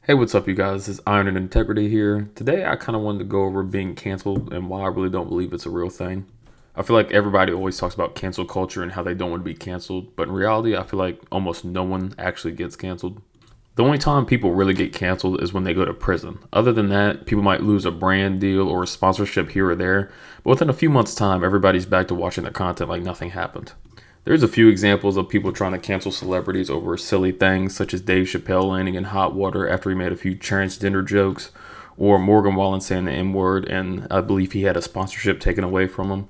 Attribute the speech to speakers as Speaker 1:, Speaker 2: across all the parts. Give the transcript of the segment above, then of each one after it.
Speaker 1: Hey, what's up, you guys? This is Iron and Integrity here. Today, I kind of wanted to go over being canceled and why I really don't believe it's a real thing. I feel like everybody always talks about cancel culture and how they don't want to be canceled, but in reality, I feel like almost no one actually gets canceled. The only time people really get canceled is when they go to prison. Other than that, people might lose a brand deal or a sponsorship here or there, but within a few months' time, everybody's back to watching their content like nothing happened. There's a few examples of people trying to cancel celebrities over silly things, such as Dave Chappelle landing in hot water after he made a few transgender jokes, or Morgan Wallen saying the N-word, and I believe he had a sponsorship taken away from him.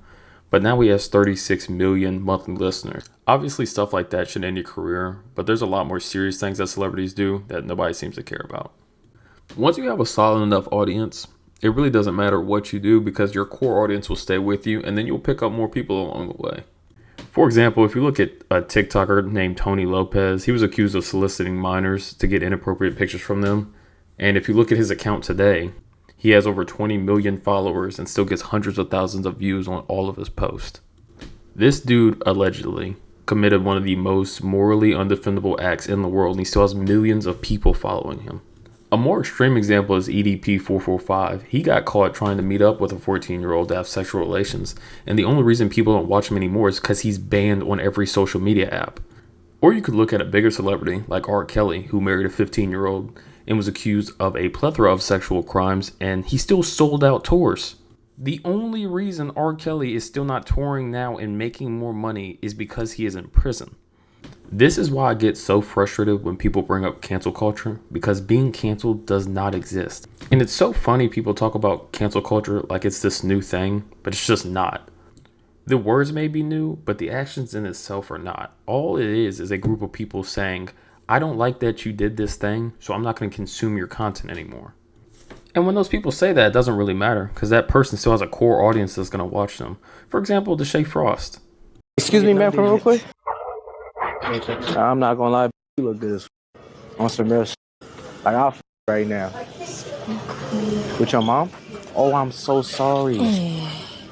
Speaker 1: But now he has 36 million monthly listeners. Obviously, stuff like that should end your career, but there's a lot more serious things that celebrities do that nobody seems to care about. Once you have a solid enough audience, it really doesn't matter what you do because your core audience will stay with you, and then you'll pick up more people along the way. For example, if you look at a TikToker named Tony Lopez, he was accused of soliciting minors to get inappropriate pictures from them. And if you look at his account today, he has over 20 million followers and still gets hundreds of thousands of views on all of his posts. This dude allegedly committed one of the most morally undefendable acts in the world, and he still has millions of people following him. A more extreme example is EDP445. He got caught trying to meet up with a 14-year-old to have sexual relations, and the only reason people don't watch him anymore is because he's banned on every social media app. Or you could look at a bigger celebrity like R. Kelly, who married a 15-year-old and was accused of a plethora of sexual crimes, and he still sold out tours. The only reason R. Kelly is still not touring now and making more money is because he is in prison. This is why I get so frustrated when people bring up cancel culture, because being canceled does not exist. And it's so funny people talk about cancel culture like it's this new thing, but it's just not. The words may be new, but the actions in itself are not. All it is a group of people saying, I don't like that you did this thing, so I'm not going to consume your content anymore. And when those people say that, it doesn't really matter, because that person still has a core audience that's going to watch them. For example, Deshae Frost.
Speaker 2: Excuse me, ma'am, real quick. I'm not gonna lie, you look good as on some real shit. Like I'll right now. With your mom? Oh, I'm so sorry.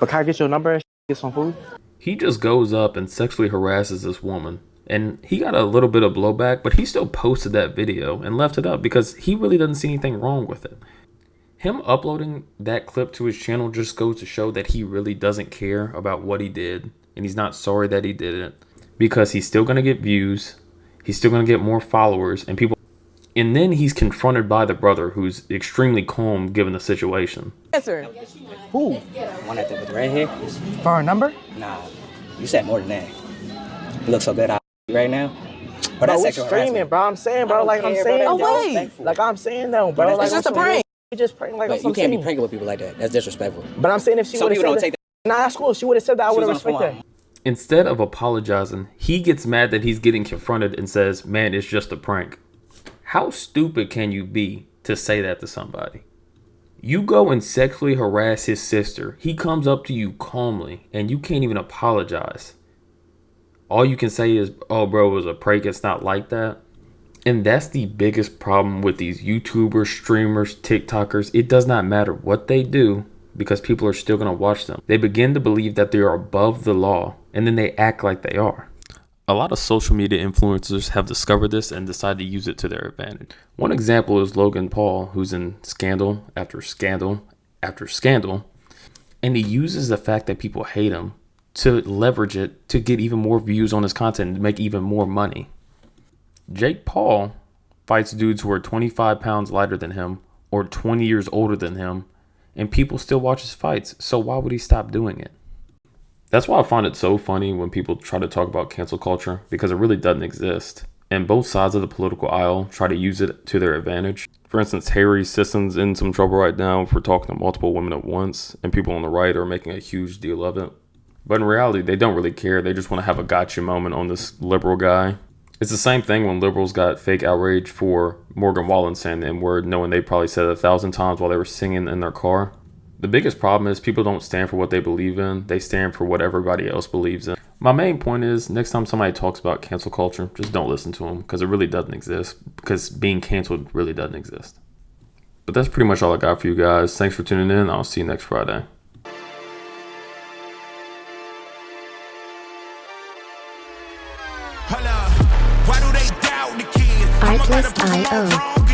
Speaker 2: But can I get your number and get some food?
Speaker 1: He just goes up and sexually harasses this woman. And he got a little bit of blowback, but he still posted that video and left it up because he really doesn't see anything wrong with it. Him uploading that clip to his channel just goes to show that he really doesn't care about what he did. And he's not sorry that he did it. Because he's still going to get views, he's still going to get more followers, and people. And then he's confronted by the brother, who's extremely calm given the situation.
Speaker 3: Answer.
Speaker 2: Who?
Speaker 4: One at the with red hair?
Speaker 2: For our number?
Speaker 4: Nah, you said more than that. You look so good out right now. But
Speaker 2: Bro,
Speaker 4: that's
Speaker 2: we
Speaker 4: sexual
Speaker 2: streaming,
Speaker 4: harassment.
Speaker 2: bro. I'm saying, bro. Like I'm saying.
Speaker 3: Oh, wait.
Speaker 2: Like I'm saying, though, bro.
Speaker 4: It's
Speaker 2: Like,
Speaker 3: just
Speaker 2: I'm
Speaker 3: a
Speaker 2: saying,
Speaker 3: prank.
Speaker 2: You just prank like
Speaker 4: But
Speaker 2: I'm
Speaker 4: you can't be
Speaker 2: saying.
Speaker 4: pranking with people like that. That's disrespectful.
Speaker 2: But I'm saying if she
Speaker 4: Some
Speaker 2: would have
Speaker 4: people
Speaker 2: said
Speaker 4: don't
Speaker 2: that,
Speaker 4: take that.
Speaker 2: nah, that's cool. If she would have said that, I
Speaker 4: She
Speaker 2: would have
Speaker 4: was on the
Speaker 2: respected
Speaker 4: phone.
Speaker 2: that.
Speaker 1: Instead of apologizing, he gets mad that he's getting confronted and says, man, it's just a prank. How stupid can you be to say that to somebody? You go and sexually harass his sister. He comes up to you calmly, and you can't even apologize. All you can say is, oh, bro, it was a prank. It's not like that. And that's the biggest problem with these YouTubers, streamers, TikTokers. It does not matter what they do because people are still going to watch them. They begin to believe that they are above the law, and then they act like they are. A lot of social media influencers have discovered this and decided to use it to their advantage. One example is Logan Paul, who's in scandal after scandal after scandal, and he uses the fact that people hate him to leverage it to get even more views on his content and make even more money. Jake Paul fights dudes who are 25 pounds lighter than him or 20 years older than him, and people still watch his fights, so why would he stop doing it? That's why I find it so funny when people try to talk about cancel culture, because it really doesn't exist. And both sides of the political aisle try to use it to their advantage. For instance, Harry Sisson's in some trouble right now for talking to multiple women at once, and people on the right are making a huge deal of it. But in reality, they don't really care. They just want to have a gotcha moment on this liberal guy. It's the same thing when liberals got fake outrage for Morgan Wallen saying the N-word, knowing they probably said it 1,000 times while they were singing in their car. The biggest problem is people don't stand for what they believe in. They stand for what everybody else believes in. My main point is, next time somebody talks about cancel culture, just don't listen to them, because it really doesn't exist. Because being canceled really doesn't exist. But that's pretty much all I got for you guys. Thanks for tuning in. I'll see you next Friday.
Speaker 5: Why do they doubt the kid?
Speaker 6: Artlist.io